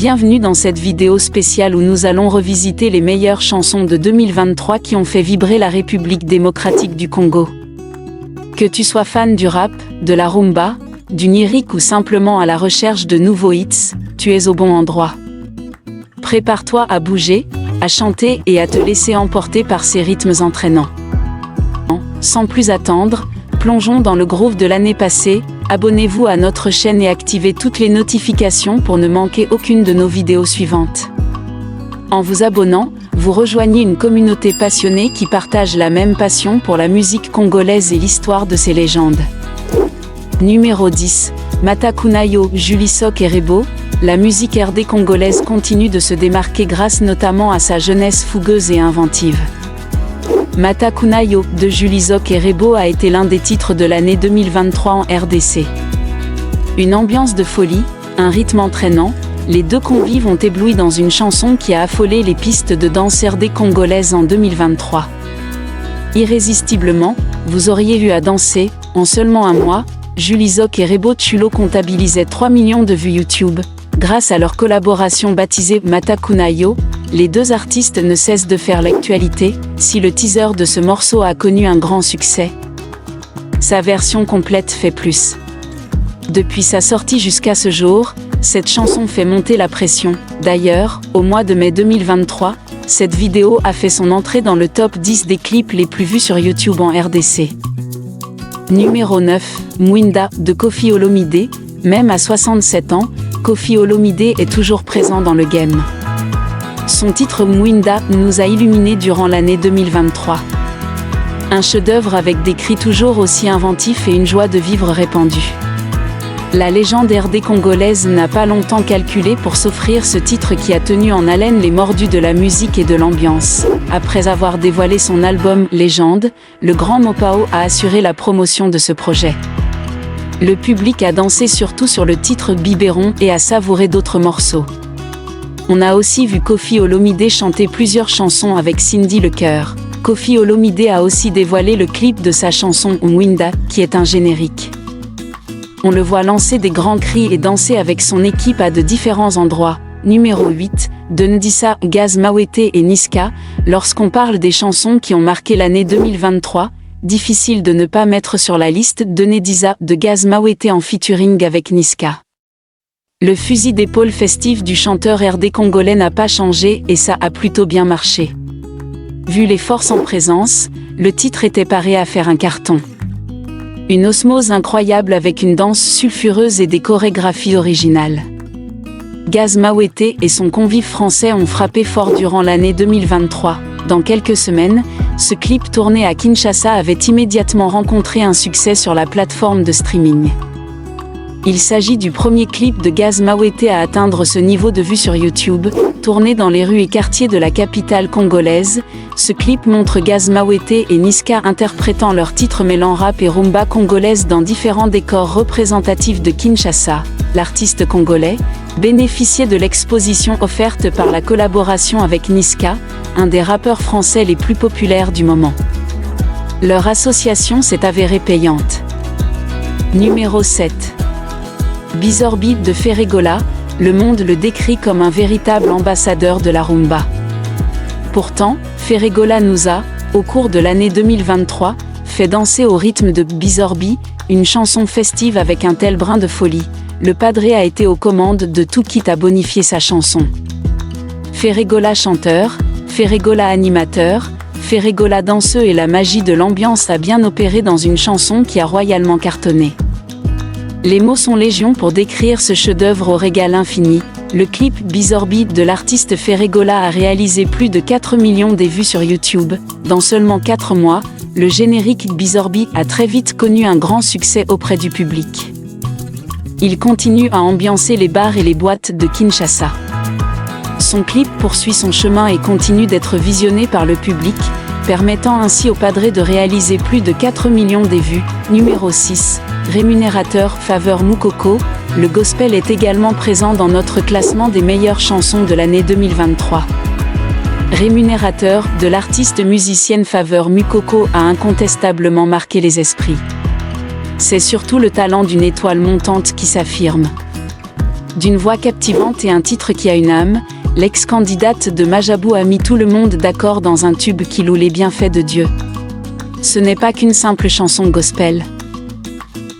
Bienvenue dans cette vidéo spéciale où nous allons revisiter les meilleures chansons de 2023 qui ont fait vibrer la République démocratique du Congo. Que tu sois fan du rap, de la rumba, du lyrique ou simplement à la recherche de nouveaux hits, tu es au bon endroit. Prépare-toi à bouger, à chanter et à te laisser emporter par ces rythmes entraînants. Sans plus attendre, plongeons dans le groove de l'année passée. Abonnez-vous à notre chaîne et activez toutes les notifications pour ne manquer aucune de nos vidéos suivantes. En vous abonnant, vous rejoignez une communauté passionnée qui partage la même passion pour la musique congolaise et l'histoire de ses légendes. Numéro 10, Matakunayo, Julie Sok et Rebo. La musique RD congolaise continue de se démarquer grâce notamment à sa jeunesse fougueuse et inventive. Matakunayo de Julie Sok et Rebo a été l'un des titres de l'année 2023 en RDC. Une ambiance de folie, un rythme entraînant, les deux convives ont ébloui dans une chanson qui a affolé les pistes de danse RD congolaises en 2023. Irrésistiblement, vous auriez eu à danser, en seulement un mois, Julie Sok et Rebo Tchulo comptabilisaient 3 millions de vues YouTube. Grâce à leur collaboration baptisée Matakunayo, les deux artistes ne cessent de faire l'actualité. Si le teaser de ce morceau a connu un grand succès, sa version complète fait plus. Depuis sa sortie jusqu'à ce jour, cette chanson fait monter la pression. D'ailleurs, au mois de mai 2023, cette vidéo a fait son entrée dans le top 10 des clips les plus vus sur YouTube en RDC. Numéro 9, Mwinda de Koffi Olomide. Même à 67 ans, Koffi Olomide est toujours présent dans le game. Son titre Mwinda nous a illuminés durant l'année 2023. Un chef-d'œuvre avec des cris toujours aussi inventifs et une joie de vivre répandue. La légende RD congolaise n'a pas longtemps calculé pour s'offrir ce titre qui a tenu en haleine les mordus de la musique et de l'ambiance. Après avoir dévoilé son album Légende, le grand Mopao a assuré la promotion de ce projet. Le public a dansé surtout sur le titre Biberon et a savouré d'autres morceaux. On a aussi vu Koffi Olomide chanter plusieurs chansons avec Cindy Lecoeur. Koffi Olomide a aussi dévoilé le clip de sa chanson Mwinda, qui est un générique. On le voit lancer des grands cris et danser avec son équipe à de différents endroits. Numéro 8, de Ndissa, Gaz Mawete et Niska. Lorsqu'on parle des chansons qui ont marqué l'année 2023, difficile de ne pas mettre sur la liste de Ndissa de Gaz Mawete en featuring avec Niska. Le fusil d'épaule festif du chanteur RD congolais n'a pas changé et ça a plutôt bien marché. Vu les forces en présence, le titre était paré à faire un carton. Une osmose incroyable avec une danse sulfureuse et des chorégraphies originales. Gaz Mawete et son convive français ont frappé fort durant l'année 2023. Dans quelques semaines, ce clip tourné à Kinshasa avait immédiatement rencontré un succès sur la plateforme de streaming. Il s'agit du premier clip de Gaz Mawete à atteindre ce niveau de vue sur YouTube. Tourné dans les rues et quartiers de la capitale congolaise, ce clip montre Gaz Mawete et Niska interprétant leurs titres mêlant rap et rumba congolaise dans différents décors représentatifs de Kinshasa. L'artiste congolais bénéficiait de l'exposition offerte par la collaboration avec Niska, un des rappeurs français les plus populaires du moment. Leur association s'est avérée payante. Numéro 7. Bizorbi de Ferregola, le monde le décrit comme un véritable ambassadeur de la rumba. Pourtant, Ferregola nous a, au cours de l'année 2023, fait danser au rythme de Bizorbi, une chanson festive avec un tel brin de folie. Le padré a été aux commandes de tout quitte à bonifier sa chanson. Ferregola chanteur, Ferregola animateur, Ferregola danseux et la magie de l'ambiance a bien opéré dans une chanson qui a royalement cartonné. Les mots sont légion pour décrire ce chef-d'œuvre au régal infini. Le clip Bizorbi de l'artiste Ferregola a réalisé plus de 4 millions de vues sur YouTube. Dans seulement 4 mois, le générique Bizorbi a très vite connu un grand succès auprès du public. Il continue à ambiancer les bars et les boîtes de Kinshasa. Son clip poursuit son chemin et continue d'être visionné par le public, permettant ainsi au padré de réaliser plus de 4 millions de vues. Numéro 6. Rémunérateur Faveur Moukoko, le gospel est également présent dans notre classement des meilleures chansons de l'année 2023. Rémunérateur de l'artiste musicienne Faveur Moukoko a incontestablement marqué les esprits. C'est surtout le talent d'une étoile montante qui s'affirme. D'une voix captivante et un titre qui a une âme, l'ex-candidate de Majabou a mis tout le monde d'accord dans un tube qui loue les bienfaits de Dieu. Ce n'est pas qu'une simple chanson gospel,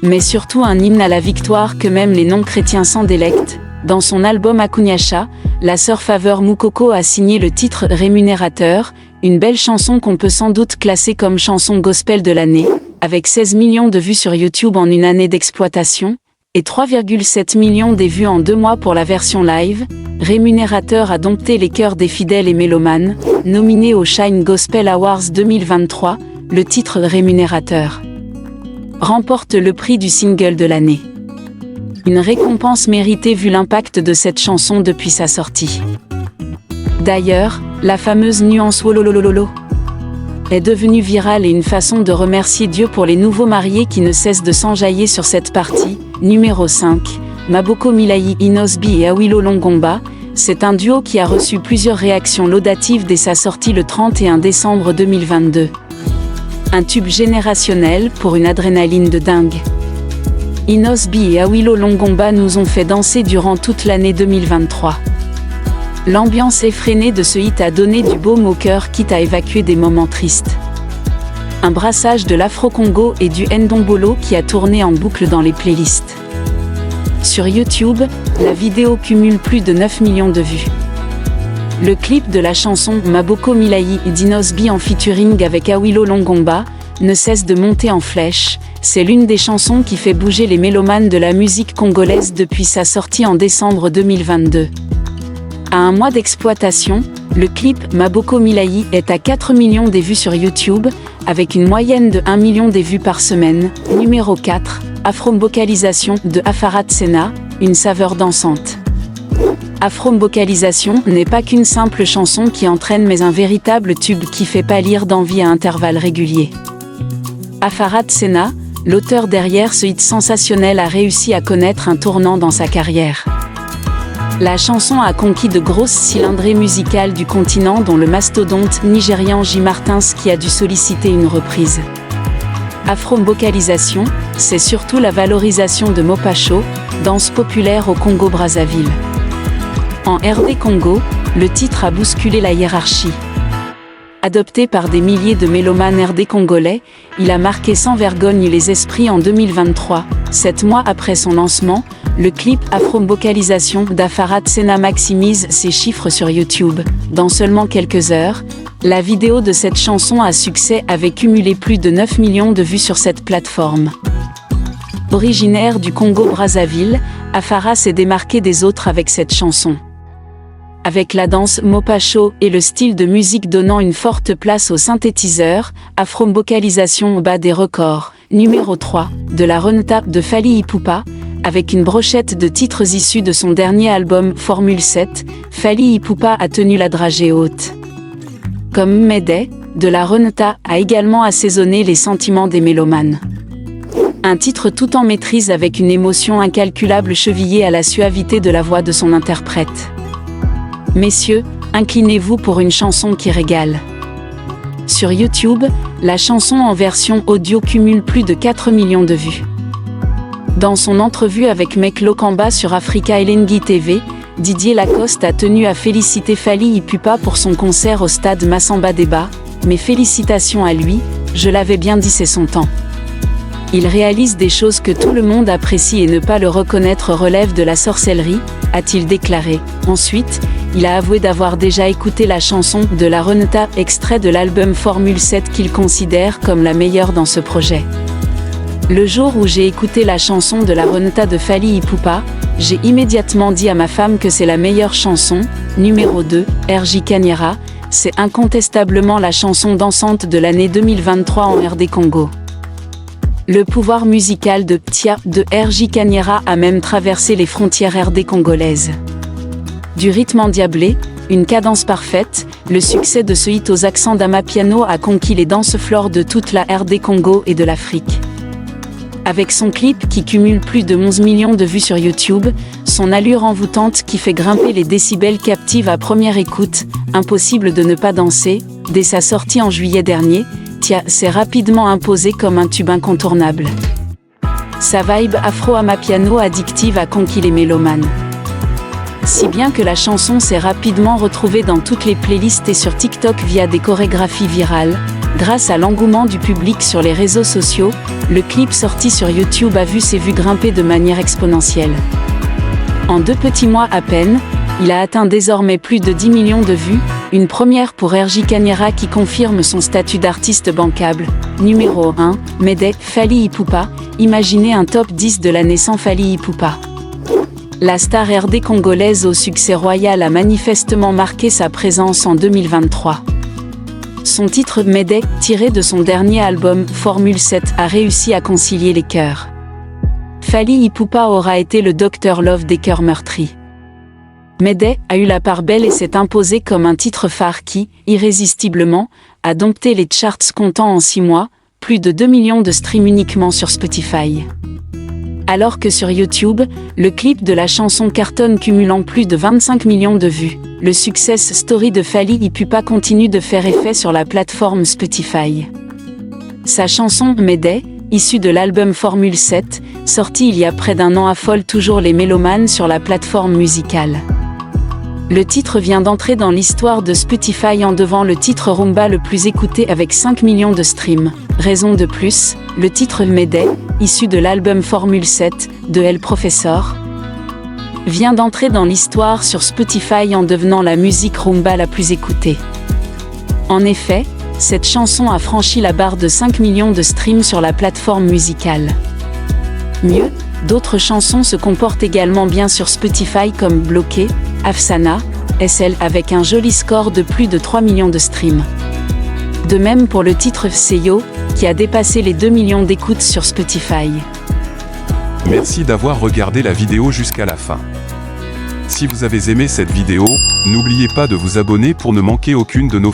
mais surtout un hymne à la victoire que même les non-chrétiens s'en délectent. Dans son album Akunyasha, la sœur Faveur Moukoko a signé le titre Rémunérateur, une belle chanson qu'on peut sans doute classer comme chanson gospel de l'année, avec 16 millions de vues sur YouTube en une année d'exploitation, et 3,7 millions des vues en 2 mois pour la version live. Rémunérateur a dompté les cœurs des fidèles et mélomanes. Nominé au Shine Gospel Awards 2023, le titre Rémunérateur remporte le prix du single de l'année. Une récompense méritée vu l'impact de cette chanson depuis sa sortie. D'ailleurs, la fameuse nuance wololololo est devenue virale et une façon de remercier Dieu pour les nouveaux mariés qui ne cessent de s'enjailler sur cette partie. Numéro 5, Maboko Milayi Inosbi et Awilo Longomba, c'est un duo qui a reçu plusieurs réactions laudatives dès sa sortie le 31 décembre 2022. Un tube générationnel pour une adrénaline de dingue. Inosbi et Awilo Longomba nous ont fait danser durant toute l'année 2023. L'ambiance effrénée de ce hit a donné du baume au cœur quitte à évacuer des moments tristes. Un brassage de l'Afro-Congo et du Ndombolo qui a tourné en boucle dans les playlists. Sur YouTube, la vidéo cumule plus de 9 millions de vues. Le clip de la chanson Maboko Milayi d'Inosbi en featuring avec Awilo Longomba ne cesse de monter en flèche. C'est l'une des chansons qui fait bouger les mélomanes de la musique congolaise depuis sa sortie en décembre 2022. À un mois d'exploitation, le clip Maboko Milayi est à 4 millions des vues sur YouTube, avec une moyenne de 1 million des vues par semaine. Numéro 4, Afro-Mbokalisation de Afarat Sena, une saveur dansante. Afro-Mbokalisation n'est pas qu'une simple chanson qui entraîne mais un véritable tube qui fait pâlir d'envie à intervalles réguliers. Afarat Sena, l'auteur derrière ce hit sensationnel, a réussi à connaître un tournant dans sa carrière. La chanson a conquis de grosses cylindrées musicales du continent dont le mastodonte nigérian J. Martins qui a dû solliciter une reprise. Afro-Mbokalisation, c'est surtout la valorisation de Mopacho, danse populaire au Congo-Brazzaville. En RD Congo, le titre a bousculé la hiérarchie. Adopté par des milliers de mélomanes RD congolais, il a marqué sans vergogne les esprits en 2023. 7 mois après son lancement, le clip Afro-Mbokalisation d'Afarat Sena maximise ses chiffres sur YouTube. Dans seulement quelques heures, la vidéo de cette chanson à succès avait cumulé plus de 9 millions de vues sur cette plateforme. Originaire du Congo-Brazzaville, Afarat s'est démarqué des autres avec cette chanson. Avec la danse Mopacho et le style de musique donnant une forte place au synthétiseur, Afro-Mbokalisation bat des records. Numéro 3, de la Renata de Fally Ipupa, avec une brochette de titres issus de son dernier album Formule 7, Fally Ipupa a tenu la dragée haute. Comme Mayday, de la Renata a également assaisonné les sentiments des mélomanes. Un titre tout en maîtrise avec une émotion incalculable chevillée à la suavité de la voix de son interprète. Messieurs, inclinez-vous pour une chanson qui régale. Sur YouTube, la chanson en version audio cumule plus de 4 millions de vues. Dans son entrevue avec Mek Lokamba sur Africa Elengi TV, Didier Lacoste a tenu à féliciter Fally Ipupa pour son concert au stade Massamba Débat. Mes félicitations à lui, je l'avais bien dit, c'est son temps. Il réalise des choses que tout le monde apprécie et ne pas le reconnaître relève de la sorcellerie, a-t-il déclaré. Ensuite, il a avoué d'avoir déjà écouté la chanson de la Renata, extrait de l'album Formule 7 qu'il considère comme la meilleure dans ce projet. Le jour où j'ai écouté la chanson de la Renata de Fally Ipupa, j'ai immédiatement dit à ma femme que c'est la meilleure chanson. Numéro 2, RJ Kanyera, c'est incontestablement la chanson dansante de l'année 2023 en RD Congo. Le pouvoir musical de Ptia de RJ Kanyera a même traversé les frontières RD congolaises. Du rythme endiablé, une cadence parfaite, le succès de ce hit aux accents d'amapiano a conquis les dansefloors de toute la RD Congo et de l'Afrique. Avec son clip qui cumule plus de 11 millions de vues sur YouTube, son allure envoûtante qui fait grimper les décibels captive à première écoute, impossible de ne pas danser. Dès sa sortie en juillet dernier, Tia s'est rapidement imposé comme un tube incontournable. Sa vibe afro-amapiano addictive a conquis les mélomanes. si bien que la chanson s'est rapidement retrouvée dans toutes les playlists et sur TikTok via des chorégraphies virales. Grâce à l'engouement du public sur les réseaux sociaux, le clip sorti sur YouTube a vu ses vues grimper de manière exponentielle. En 2 petits mois à peine, il a atteint désormais plus de 10 millions de vues, une première pour RJ Kanyera qui confirme son statut d'artiste bancable. Numéro 1, Mayday, Fally Ipupa, imaginez un top 10 de l'année sans Fally Ipupa. La star RD congolaise au succès royal a manifestement marqué sa présence en 2023. Son titre Mayday, tiré de son dernier album Formule 7, a réussi à concilier les cœurs. Fally Ipupa aura été le Dr Love des cœurs meurtris. Mayday a eu la part belle et s'est imposé comme un titre phare qui, irrésistiblement, a dompté les charts comptant en 6 mois, plus de 2 millions de streams uniquement sur Spotify. Alors que sur YouTube, le clip de la chanson cartonne cumulant plus de 25 millions de vues. Le success story de Fally Ipupa continue de faire effet sur la plateforme Spotify. Sa chanson Mayday, issue de l'album Formule 7, sorti il y a près d'un an, affole toujours les mélomanes sur la plateforme musicale. Le titre vient d'entrer dans l'histoire de Spotify en devenant le titre Rumba le plus écouté avec 5 millions de streams. Raison de plus, le titre Mayday, issu de l'album Formule 7 de El Professor, vient d'entrer dans l'histoire sur Spotify en devenant la musique Rumba la plus écoutée. En effet, cette chanson a franchi la barre de 5 millions de streams sur la plateforme musicale. Mieux, d'autres chansons se comportent également bien sur Spotify comme Bloqué, Afsana, SL avec un joli score de plus de 3 millions de streams. De même pour le titre Seyo, qui a dépassé les 2 millions d'écoutes sur Spotify. Merci d'avoir regardé la vidéo jusqu'à la fin. Si vous avez aimé cette vidéo, n'oubliez pas de vous abonner pour ne manquer aucune de nos